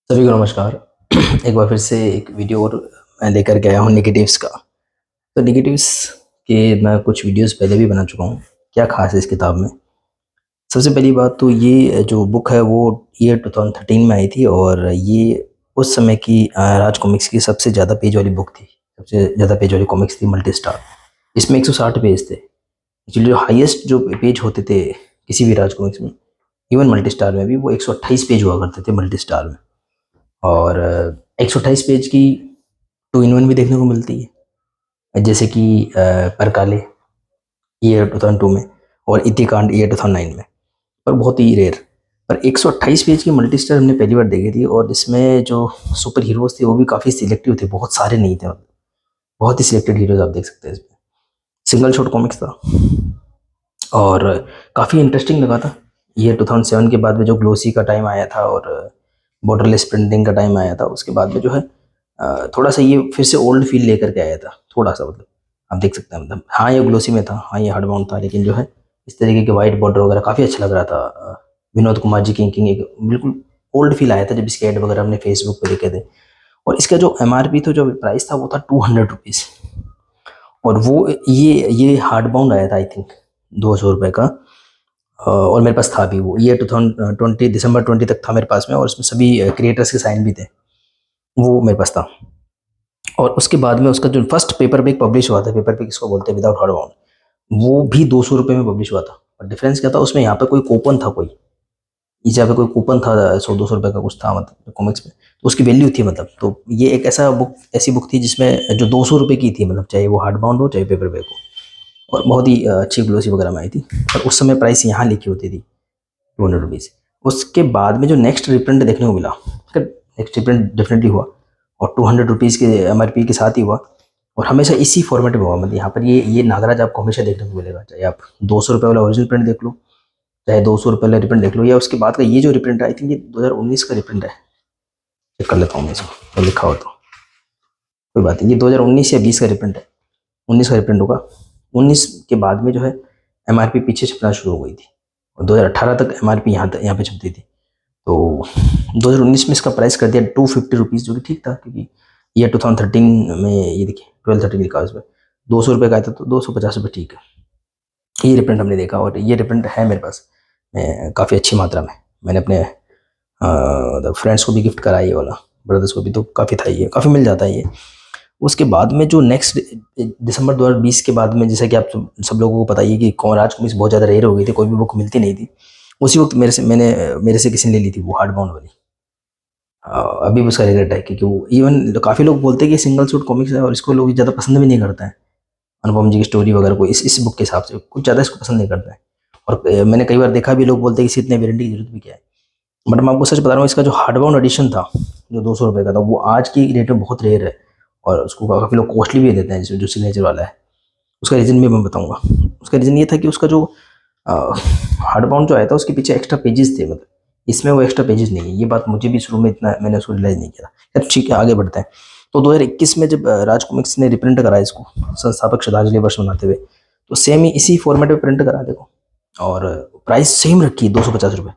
सभी को नमस्कार। एक बार फिर से एक वीडियो और मैं लेकर के आया हूँ नेगेटिव्स का। तो नेगेटिव्स के मैं कुछ वीडियोस पहले भी बना चुका हूँ। क्या खास है इस किताब में? सबसे पहली बात तो ये जो बुक है वो ईयर 2013 में आई थी और ये उस समय की राज कॉमिक्स की सबसे ज़्यादा पेज वाली बुक थी। सबसे ज़्यादा पेज वाली कॉमिक्स थी मल्टी स्टार। इसमें 160 पेज थे। एक्चुअली जो हाईएस्ट जो पेज होते थे किसी भी राज कॉमिक्स में, इवन मल्टी स्टार में भी, वो 128 पेज हुआ करते थे मल्टी स्टार में। और 128 पेज की 2 in 1 भी देखने को मिलती है, जैसे कि परकाले ईयर 2002 में और इतिकांड ईयर 2009 में, पर बहुत ही रेयर। पर 128 पेज की मल्टी स्टार हमने पहली बार देखी थी और इसमें जो सुपर हीरोज थे वो भी काफ़ी सिलेक्टिव थे, बहुत सारे नहीं थे, मतलब बहुत ही सिलेक्टेड हीरोज आप देख सकते हैं इसमें। सिंगल शॉट कॉमिक्स था और काफ़ी इंटरेस्टिंग लगा था। ये 2007 के बाद में जो ग्लोसी का टाइम आया था और बॉर्डरलेस प्रिंटिंग का टाइम आया था, उसके बाद में जो है थोड़ा सा ये फिर से ओल्ड फील लेकर के आया था थोड़ा सा, मतलब आप देख सकते हैं। मतलब हाँ, ये ग्लोसी में था, हाँ ये हार्ड बाउंड था, लेकिन जो है इस तरीके के वाइट बॉर्डर वगैरह काफ़ी अच्छा लग रहा था। विनोद कुमार जी की इंकिंग एक बिल्कुल ओल्ड फील आया था जब इसके ऐड वगैरह हमने फेसबुक पे देखे थे। और इसका जो एमआरपी था, जो प्राइस था, वो था 200 रुपीज़। और वो ये हार्ड बाउंड आया था आई थिंक 200 रुपये का। और मेरे पास था भी वो, ये 2020 दिसंबर 20 तक था मेरे पास में, और उसमें सभी क्रिएटर्स के साइन भी थे, वो मेरे पास था। और उसके बाद में उसका जो फर्स्ट पेपर बैग पब्लिश हुआ था, पेपर बैग इसको बोलते हैं विदाउट हार्ड बाउंड, वो भी 200 रुपये में पब्लिश हुआ था। और डिफरेंस क्या था उसमें, यहाँ पे कोई कूपन था, कोई इस जगह पे कोई कूपन था, 100-200 रुपये का कुछ था, मतलब कॉमिक्स में, तो उसकी वैल्यू थी। मतलब तो ये एक ऐसी बुक थी जिसमें जो 200 रुपये की थी, मतलब चाहे वो हार्ड बाउंड हो चाहे पेपर बैग हो। और बहुत ही अच्छी ग्लोसी वगैरह में आई थी। और उस समय प्राइस यहाँ लिखी होती थी 200 रुपीज़। उसके बाद में जो नेक्स्ट रिप्रिंट देखने को मिला, नेक्स्ट रिप्रिंट डेफिनेटली हुआ और 200 रुपीज़ के एमआरपी के साथ ही हुआ। और हमेशा इसी फॉर्मेट में हुआ, मतलब यहाँ पर ये नागराज आपको हमेशा देखने को मिलेगा, चाहे आप 200 रुपये वाला ओरिजिनल प्रिंट देख लो, चाहे 200 रुपये वाला रिप्रिंट देख लो, या उसके बाद का ये जो रिप्रिंट है, आई थिंक ये 2019 का रिप्रिंट है। चेक कर लेता हूँ मैं इसको, तो लिखा हो तो कोई बात नहीं, ये 2019 या 20 का रिप्रिंट है। 19 का रिप्रिंट होगा। 19 के बाद में जो है एमआरपी पीछे छपना शुरू हो गई थी और 2018 तक एमआरपी यहाँ पे छपती थी। तो 2019 में इसका प्राइस कर दिया 250 रुपीज़, जो कि ठीक था, क्योंकि ये 2013 में, ये देखिए 12-13 लिखा है उसमें, 200 रुपये का आया था, तो 250 रुपये ठीक है। ये रिप्रिंट हमने देखा और ये रिप्रिंट है मेरे पास काफ़ी अच्छी मात्रा में। मैंने अपने फ्रेंड्स को भी गिफ्ट करा ये वाला, ब्रदर्स को भी, तो काफ़ी था, ये काफ़ी मिल जाता है ये। उसके बाद में जो नेक्स्ट दिसंबर 2020 के बाद में, जैसा कि आप सब लोगों को पता ही है कि राज कॉमिक्स बहुत ज़्यादा रेयर हो गई थी, कोई भी बुक मिलती नहीं थी। उसी वक्त मेरे से किसी ने ले ली थी वो हार्ड बाउंड वाली। अभी भी उसका रिग्रेट है, क्योंकि वो इवन काफ़ी लोग बोलते हैं कि सिंगल सूट कॉमिक्स है और इसको लोग ज़्यादा पसंद भी नहीं करते हैं। अनुपम जी की स्टोरी वगैरह को इस बुक के हिसाब से कुछ ज़्यादा इसको पसंद नहीं करते हैं। और मैंने कई बार देखा भी, लोग बोलते हैं कि इसे इतने वारंटी की जरूरत भी क्या है। बट मैं आपको सच बता रहा हूँ, इसका जो हार्ड बाउंड एडिशन था, जो 200 रुपये का था, वो आज की डेट में बहुत रेयर है। और उसको काफ़ी लोग कॉस्टली भी देते हैं, जिसमें जो सिग्नेचर वाला है। उसका रीज़न भी मैं बताऊंगा। उसका रीज़न ये था कि उसका जो हार्ड बाउंड जो आया था, उसके पीछे एक्स्ट्रा पेजेस थे, मतलब इसमें वो एक्स्ट्रा पेजेस नहीं है। ये बात मुझे भी शुरू में इतना मैंने उसको रियलाइज़ नहीं किया था। अब ठीक है, आगे बढ़ते हैं। तो 2021 में जब राज कॉमिक्स ने रिप्रिंट करा इसको, संस्थापक श्रद्धांजलि वर्ष मनाते हुए, तो सेम ही इसी फॉर्मेट में प्रिंट करा देखो। और प्राइस सेम रखी 250 रुपये।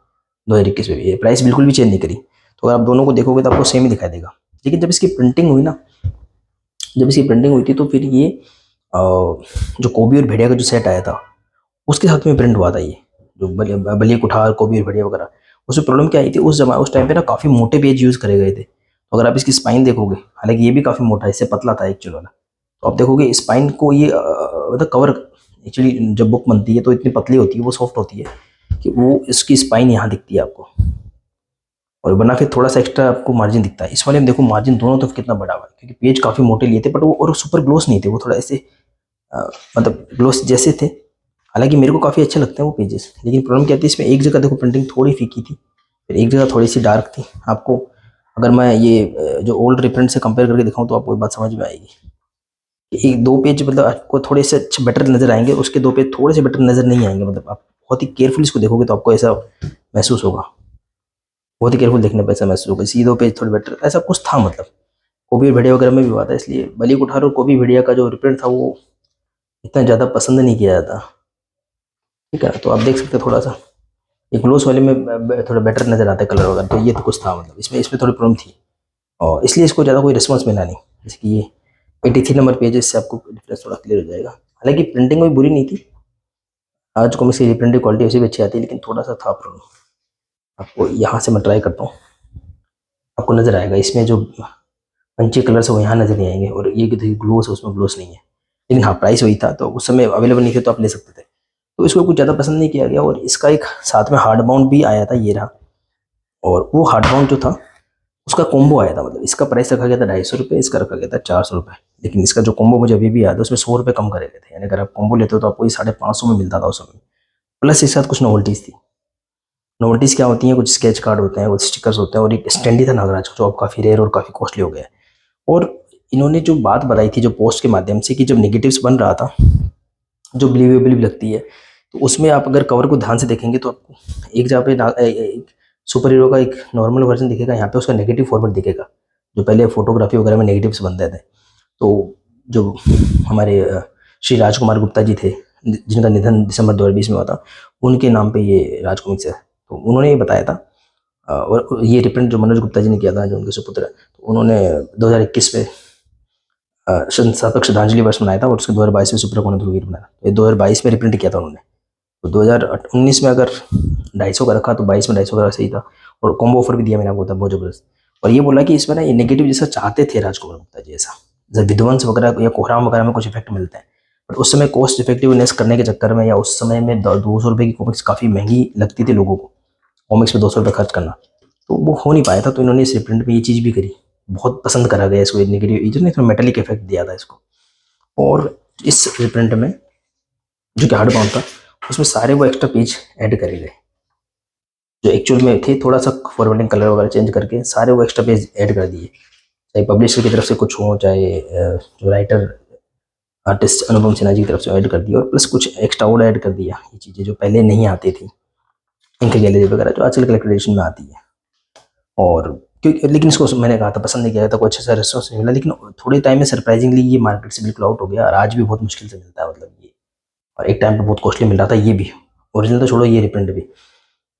2021 में भी ये प्राइस बिल्कुल भी चेंज नहीं करी। तो अगर आप दोनों को देखोगे तो आपको सेम ही दिखाई देगा। लेकिन जब इसकी प्रिंटिंग हुई ना, जब इसकी प्रिंटिंग हुई थी, तो फिर ये जो कोबी और भेड़िया का जो सेट आया था, उसके साथ में प्रिंट हुआ था ये, जो बलिया कुठार, कोबी और भेड़िया वगैरह। उसमें प्रॉब्लम क्या आई थी, उस टाइम पे ना काफ़ी मोटे पेज यूज़ करे गए थे। तो अगर आप इसकी स्पाइन देखोगे, हालांकि ये भी काफ़ी मोटा है, इससे पतला था एक्चुअल वाला, तो आप देखोगे स्पाइन को ये मतलब कवर, एक्चुअली जब बुक बनती है तो इतनी पतली होती है, वो सॉफ्ट होती है कि वो इसकी स्पाइन यहाँ दिखती है आपको। और बना फिर थोड़ा सा एक्स्ट्रा आपको मार्जिन दिखता है। इस वाले में देखो मार्जिन दोनों तरफ कितना बड़ा हुआ है, क्योंकि पेज काफ़ी मोटे लिए थे, बट वो और सुपर ग्लोस नहीं थे, वो थोड़ा ऐसे मतलब ग्लोस जैसे थे। हालांकि मेरे को काफ़ी अच्छे लगते हैं वो पेजेस, लेकिन प्रॉब्लम क्या थी, इसमें एक जगह देखो प्रिंटिंग थोड़ी फीकी थी, फिर एक जगह थोड़ी सी डार्क थी। आपको अगर मैं ये जो ओल्ड रिप्रिंट से कंपेयर करके दिखाऊं, तो आपको एक बात समझ में आएगी। एक दो पेज मतलब आपको थोड़े से अच्छे बेटर नजर आएंगे, उसके दो पेज थोड़े से बेटर नजर नहीं आएंगे। मतलब आप बहुत ही केयरफुल इसको देखोगे तो आपको ऐसा महसूस होगा, बहुत ही केयरफुल देखने पर ऐसा महसूस होगा, सी दो पेज थोड़े बेटर, ऐसा कुछ था। मतलब कोबी भेड़िया वगैरह में भी हुआ था, इसलिए बली कुठार और कोबी भेड़िया का जो रिप्रिंट था, वो इतना ज़्यादा पसंद नहीं किया जाता। ठीक है, तो आप देख सकते हैं थोड़ा सा ये ग्लोस वाले में थोड़ा बेटर नज़र आता है कलर वगैरह, तो ये तो कुछ था मतलब इसमें इसमें थोड़ी प्रॉब्लम थी, और इसलिए इसको ज़्यादा कोई रिस्पॉन्स मिला नहीं। जैसे कि ये 83 नंबर पेज है, इससे आपको डिफरेंस थोड़ा क्लियर हो जाएगा। हालांकि प्रिंटिंग कोई बुरी नहीं थी, आज कॉमिक्स की प्रिंटिंग क्वालिटी वैसे भी अच्छी आती है, लेकिन थोड़ा सा था प्रॉब्लम। आपको यहाँ से मैं ट्राई करता हूँ, आपको नज़र आएगा इसमें जो पंचे कलर्स है वो यहाँ नज़र नहीं आएंगे, और ये जो ग्लोस है उसमें ग्लोस नहीं है। लेकिन हाँ, प्राइस वही था, तो उस समय अवेलेबल नहीं थे तो आप ले सकते थे, तो इसको कुछ ज़्यादा पसंद नहीं किया गया। और इसका एक साथ में हार्ड बाउंड भी आया था, ये रहा, और वो हार्ड बाउंड जो था उसका कॉम्बो आया था, मतलब इसका प्राइस रखा गया था 250 रुपये, इसका रखा गया था 400 रुपये। लेकिन इसका जो कॉम्बो मुझे अभी भी याद है, उसमें 100 रुपये कम करे गए थे, यानी अगर आप कॉम्बो लेते हो तो आपको ये 550 में मिलता था उस समय। प्लस इसके साथ कुछ नोवेल्टीज़ थी। नोवेल्टीज़ क्या होती हैं, कुछ स्केच कार्ड होते हैं, कुछ स्टिकर्स होते हैं, और एक स्टैंडी था नागराज का, जो अब काफ़ी रेयर और काफ़ी कॉस्टली हो गया है। और इन्होंने जो बात बताई थी जो पोस्ट के माध्यम से, कि जब नेगेटिव्स बन रहा था, जो बिलीवेबल भी लगती है, तो उसमें आप अगर कवर को ध्यान से देखेंगे तो आपको एक जगह पे सुपर हीरो का एक नॉर्मल वर्जन दिखेगा, यहाँ पे उसका नेगेटिव फॉर्मेट दिखेगा, जो पहले फोटोग्राफी वगैरह में नेगेटिव्स बनते थे। तो जो हमारे श्री राजकुमार गुप्ता जी थे, जिनका निधन दिसंबर 2020 में हुआ था, उनके नाम पे ये राज कॉमिक्स है, तो उन्होंने ये बताया था। और ये रिप्रिंट जो मनोज गुप्ता जी ने किया था, जो उनके सुपुत्र हैं, तो उन्होंने 2021 में संस्थापक श्रद्धांजलि वर्ष मनाया था, और उसके 2022 में सुपर कोण ध्रुवीर बनाया, तो ये 2022 में रिप्रिंट किया था उन्होंने। तो 2019 में अगर 250 का रखा, तो 22 में 250 का सही था, और कॉम्बो ऑफर भी दिया मैंने आपको था बहुत जबरदस्त। और ये बोला कि इसमें ना ये नेगेटिव जैसा चाहते थे राजकुमार गुप्ता जी, ऐसा जब विध्वंस वगैरह या कोहराम वगैरह में कुछ इफेक्ट मिलते हैं, बट उस समय कॉस्ट इफेक्टिवनेस करने के चक्कर में, या उस समय में 200 रुपये की कॉमिक्स काफ़ी महंगी लगती थी लोगों को, कॉमिक्स पे 200 रुपये खर्च करना, तो वो हो नहीं पाया था। तो इन्होंने इस रिप्रिंट में ये चीज़ भी करी, बहुत पसंद करा गया इसको, नेगेटिव ने थोड़ा मेटेलिक इफेक्ट दिया था इसको। और इस रिप्रिंट में जो कि हार्ड बाउंड था, उसमें सारे वो एक्स्ट्रा पेज ऐड करे गए, जो एक्चुअल में थे, थोड़ा सा फॉर्मेटिंग कलर वगैरह चेंज करके सारे वो एक्स्ट्रा पेज ऐड कर दिए, चाहे पब्लिशर की तरफ से कुछ हो, चाहे जो राइटर आर्टिस्ट अनुपम सिन्हा जी की तरफ से ऐड कर दिया, और प्लस कुछ एक्स्ट्रा और ऐड कर दिया, ये चीज़ें जो पहले नहीं आती थी, इंक गैलरी वगैरह जो आजकल कलेक्टर एडिशन में आती है। और क्योंकि लेकिन इसको मैंने कहा था पसंद नहीं किया था, कोई अच्छा सा रेस्पॉन्स नहीं मिला, लेकिन थोड़े टाइम में सरप्राइजिंगली ये मार्केट से बिल्कुल आउट हो गया, और आज भी बहुत मुश्किल से मिलता है, मतलब ये, और एक टाइम पे बहुत कॉस्टली मिल रहा था ये भी, ओरिजिनल तो छोड़ो, ये रिप्रिंट भी।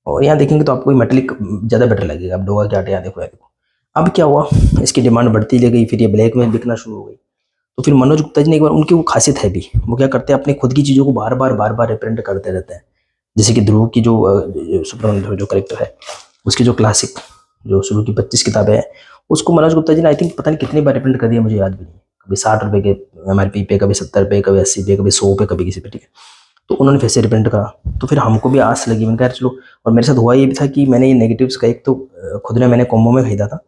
और यहाँ देखेंगे तो आपको मेटेलिक ज़्यादा बेटर लगेगा। अब डोगा के आटे यहाँ देखो, यहाँ देखो। अब क्या हुआ, इसकी डिमांड बढ़ती ले गई, फिर ये ब्लैक में बिकना शुरू हो गई। तो फिर मनोज गुप्ता जी ने एक बार, उनकी वो खासियत है भी, वो क्या करते हैं, अपनी खुद की चीज़ों को बार बार रिप्रिंट करते रहते हैं। जैसे कि ध्रुव की जो सुब्रमण्यम जो करेक्टर है, उसकी जो क्लासिक, जो शुरू की 25 किताबें हैं, उसको मनोज गुप्ता जी ने आई थिंक पता नहीं कितनी बार रिप्रिंट कर दिया, मुझे याद भी नहीं। कभी 60 रुपये के MRP पे, कभी 70 रुपये, कभी 80 रुपये, कभी 100 पे, कभी किसी पे, ठीक है। तो उन्होंने फिर से रिप्रिंट करा, तो फिर हमको भी आस लगी, मैंने कहा यार चलो। और मेरे साथ हुआ ये भी था कि मैंने ये नेगेटिव्स का एक तो खुद ने मैंने कॉम्बो में खरीदा था,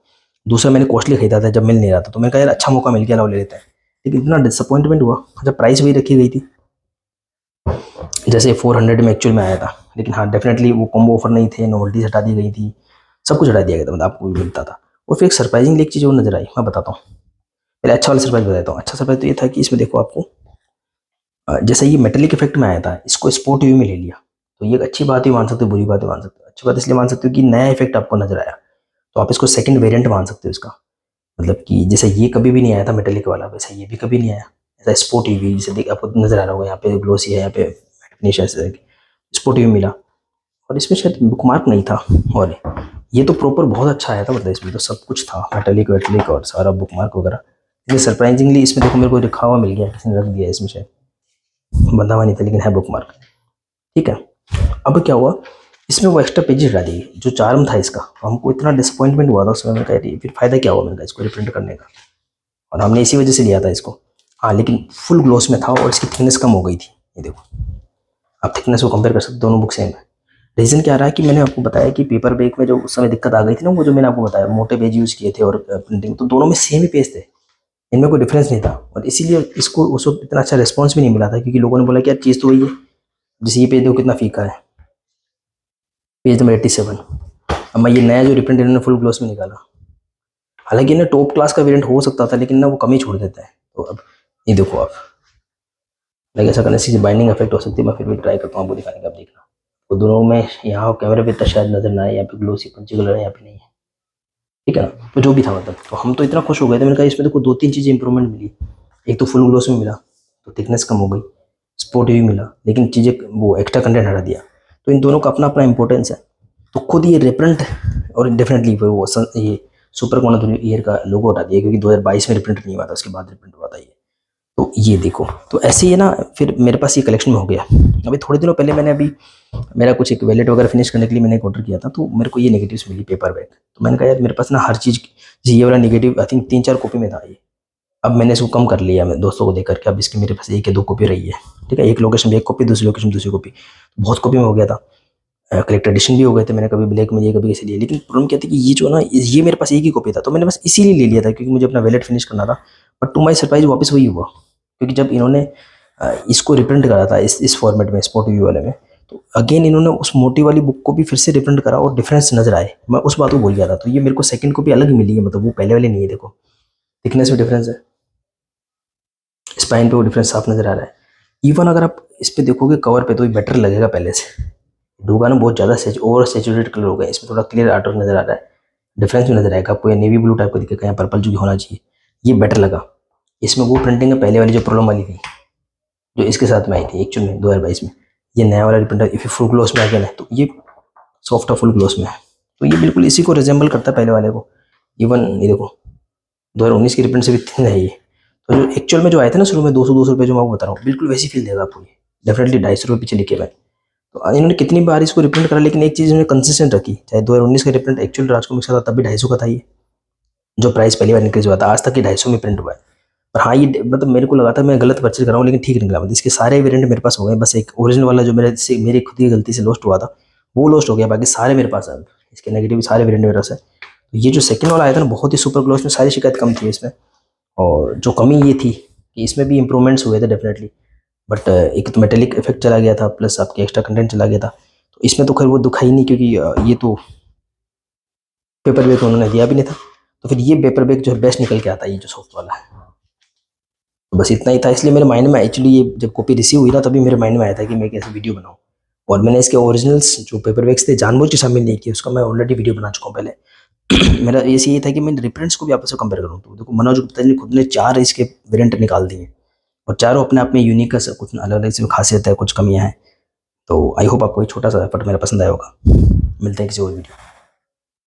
दूसरा मैंने कॉस्टली खरीदा था जब मिल नहीं रहा था, तो मैंने कहा यार अच्छा मौका मिल गया, ना ले लेते हैं। लेकिन इतना डिसअपॉइंटमेंट हुआ जब प्राइस वही रखी गई थी, जैसे 400 में एक्चुअल में आया था। लेकिन हाँ, डेफिनेटली वो कॉम्बो ऑफर नहीं थे, नोवेल्टीज हटा दी गई थी, सब कुछ हटा दिया गया था, मतलब आपको भी मिलता था। और फिर एक सरप्राइजिंग एक चीज़ और नजर आई, मैं बताता हूँ। पहले अच्छा वाला सरप्राइज बताता हूँ। अच्छा सरप्राइज तो ये था कि इसमें देखो आपको, जैसे ये मेटेलिक इफेक्ट में आया था, इसको स्पोर्ट व्यू में ले लिया, तो ये एक अच्छी बात ही मान सकते हो, बुरी बात ही मान सकते हो। अच्छी बात इसलिए मान सकते हो कि नया इफेक्ट आपको नजर आया, तो आप इसको सेकंड वेरिएंट मान सकते हो इसका। मतलब कि जैसे ये कभी भी नहीं आया था मेटेलिक वाला, वैसे ये भी कभी नहीं आया। ऐसा स्पोर्ट यूवी जैसे देख आपको नजर आ रहा होगा, यहाँ पे ग्लोसी है, यहाँ पे फिनिश है, स्पोर्ट यूवी मिला। और इसमें शायद बुकमार्क नहीं था, और ये तो प्रॉपर बहुत अच्छा आया था, मतलब इसमें तो सब कुछ था, मेटेलिक वेटेलिक और सारा बुकमार्क वगैरह। इसमें सरप्राइजिंगली इसमें देखो मेरे को लिखा हुआ मिल गया, किसी ने रख दिया इसमें, शायद बंधा हुआ नहीं था, लेकिन है बुकमार्क, ठीक है। अब क्या हुआ, इसमें वो एक्स्ट्रा पेजेस हटा दिए, जो चार्म था इसका, तो हमको इतना डिसअपॉइंटमेंट हुआ था उसमें, मैंने कहा फिर फायदा क्या हुआ, मैंने कहा इसको रिप्रिंट करने का, और हमने इसी वजह से लिया था इसको। हाँ, लेकिन फुल ग्लोस में था, और इसकी थिकनेस कम हो गई थी, ये देखो आप थिकनेस को कंपेयर कर सकते, दोनों बुक सेम है। रीज़न क्या रहा है कि मैंने आपको बताया कि पेपर बैग में जो उस समय दिक्कत आ गई थी ना, वो जो मैंने आपको बताया मोटे पेज यूज़ किए थे, और प्रिंटिंग तो दोनों में सेम ही पेज थे, इनमें कोई डिफरेंस नहीं था। और इसीलिए इसको उस वक्त इतना अच्छा रिस्पॉन्स भी नहीं मिला था, क्योंकि लोगों ने बोला कि यार चीज़ तो वही है। जैसे ये पेज देखो कितना फीका है, पेज नंबर 87। अब मैं ये नया जो रिप्रिंट इन्होंने फुल ग्लोस में निकाला, हालांकि ना टॉप क्लास का वेरिएंट हो सकता था, लेकिन ना वो कम ही छोड़ देता है। तो अब ये देखो आप, लेकिन ऐसा करने से बाइंडिंग इफेक्ट हो सकती है, मैं फिर भी ट्राई करता हूँ आपको दिखाने का, आप देखना। तो दोनों में यहाँ कैमरे पे इतना शायद नजर ना आए, यहाँ पे ग्लोसी पंची कलर है, यहाँ पे नहीं है, ठीक है ना। तो जो भी था, मतलब तो हम तो इतना खुश हो गए थे, मैंने कहा इसमें देखो 2-3 चीज़ें इंप्रूवमेंट मिली। एक तो फुल ग्लोस में मिला, तो थिकनेस कम हो गई, स्पोर्ट भी मिला, लेकिन चीज़ें वो एक्स्ट्रा कंटेंट हटा दिया। तो इन दोनों का अपना अपना इंपॉर्टेंस है। तो खुद ये रिप्रिंट और डेफिनेटली ये सुपर कॉर्नर ईयर का लोगो हटा दिया, क्योंकि 2022 में रिप्रिंट नहीं हुआ था, उसके बाद रिप्रिंट हुआ था ये। तो ये देखो, तो ऐसे ही है ना, फिर मेरे पास ये कलेक्शन में हो गया। अभी थोड़े दिनों पहले मैंने अभी मेरा कुछ एक वैलेट वगैरह फिनिश करने के लिए मैंने एक ऑर्डर किया था, तो मेरे को ये नेगेटिव्स मिली पेपर बैग। तो मैंने कहा यार मेरे पास ना हर चीज़ ये वाला नेगेटिव आई थिंक 3-4 कॉपी में था ये। अब मैंने इसको कम कर लिया, मैं दोस्तों को देकर के अब इसकी मेरे पास 1 या 2 कॉपी रही है। ठीक है, एक लोकेशन में 1 कॉपी, दूसरी लोकेशन में दूसरी कॉपी, बहुत कॉपी में हो गया था। कलेक्टर एडिशन भी हो गए थे, मैंने कभी ब्लैक में लिए कभी कैसे लिए। लेकिन प्रॉब्लम क्या थी कि ये जो ना ये मेरे पास एक ही कॉपी था, तो मैंने बस इसीलिए ले लिया था क्योंकि मुझे अपना वैलेट फिनिश करना था। बट टू माई सरप्राइज वापस वही हुआ, क्योंकि जब इन्होंने इसको रिप्रिंट करा था इस फॉर्मेट में, स्पॉट व्यू वाले में, तो अगेन इन्होंने उस मोटी वाली बुक को भी फिर से रिप्रिंट करा और डिफरेंस नजर आए। मैं उस बात को भूल गया था। तो ये मेरे को सेकंड कॉपी अलग मिली है, मतलब वो पहले वाली नहीं है। देखो थिकनेस में डिफरेंस है, स्पाइन पे वो डिफरेंस साफ नजर आ रहा है। इवन अगर आप इस पे देखोगे कवर पे, तो ये बेटर लगेगा पहले से। डूबा ना बहुत ज़्यादा ओवर सेचुरेटेड कलर हो गया, इसमें थोड़ा क्लियर आर्टवर्क नजर आ रहा है, डिफरेंस भी नजर आएगा आपको। ये नेवी ब्लू टाइप का दिखेगा, यहाँ पर्पल जो कि होना चाहिए, ये बेटर लगा। इसमें वो प्रिंटिंग है पहले वाली जो प्रॉब्लम वाली थी, जो इसके साथ में आई थी एक्चुअल में 2022 में। ये नया वाला प्रिंटर फुल ग्लोस में आ गया ना, तो ये सॉफ्ट फुल ग्लोस में है। तो ये बिल्कुल इसी को रिजेंबल करता है पहले वाले को। इवन ये देखो 2019 की रिप्रिंट से भी थिन है ये। तो जो एक्चुअल में जो आए थे ना शुरू में 200 रुपये, जो मैं वो बता रहा हूँ, बिल्कुल वैसी फील देगा आपको ये। डेफिनेटली 250 रुपये पीछे लिखे हुए हैं। तो इन्होंने कितनी बार इसको रिप्रिंट करा, लेकिन एक चीज़ इन्होंने कंसिस्टेंट रखी। चाहे 2019 का रिप्रिंट एक्चुअल राजकॉमिक्स का था, तब भी 250 का था ये, जो प्राइस पहली बार इंक्रीज हुआ था। आज तक ये 250 में प्रिंट हुआ है। पर हाँ, ये मतलब मेरे को लगा था मैं गलत परचेज कर रहा हूँ, लेकिन ठीक निकला। मतलब इसके सारे वेरिएंट मेरे पास हो गए, बस एक ओरिजिनल वाला जो मेरी खुद की गलती से लॉस्ट हुआ था, वो लॉस्ट हो गया। बाकी सारे मेरे पास है, इसके नेगेटिव सारे वेरिएंट मेरे पास है। तो ये जो सेकंड वाला आया था ना, बहुत ही सुपर ग्लोस में, सारी शिकायत कम थी इसमें। और जो कमी ये थी कि इसमें भी इंप्रूवमेंट्स हुए थे डेफिनेटली, बट एक तो मेटेलिक इफेक्ट चला गया था, प्लस आपके एक्स्ट्रा कंटेंट चला गया था। तो इसमें तो खैर वो दुखा ही नहीं, क्योंकि ये तो पेपर बैग उन्होंने दिया भी नहीं था। तो फिर ये पेपर बैग जो है बेस्ट निकल के आता है, ये जो सॉफ्ट वाला है। तो बस इतना ही था, इसलिए मेरे माइंड में एक्चुअली ये जब कॉपी रिसीव हुई ना, तभी मेरे माइंड में आया था कि मैं कैसे वीडियो बनाऊँ। और मैंने इसके ओरिजिनल्स जो पेपर बैग्स थे जानबूझ के शामिल नहीं किए, उसका मैं ऑलरेडी वीडियो बना चुका हूँ पहले। मेरा ये था कि मैं रिफरेंस को भी आपस में कंपेयर करूँ। तो देखो मनोज गुप्ता जी ने खुद ने 4 इसके वेरिएंट निकाल दिए, और चारों अपने आप में यूनिक है, कुछ अलग अलग इसमें खासियत है, कुछ कमियां हैं। तो आई होप आपको ये छोटा सा एफर्ट मेरा पसंद आया होगा। मिलते हैं किसी और वीडियो।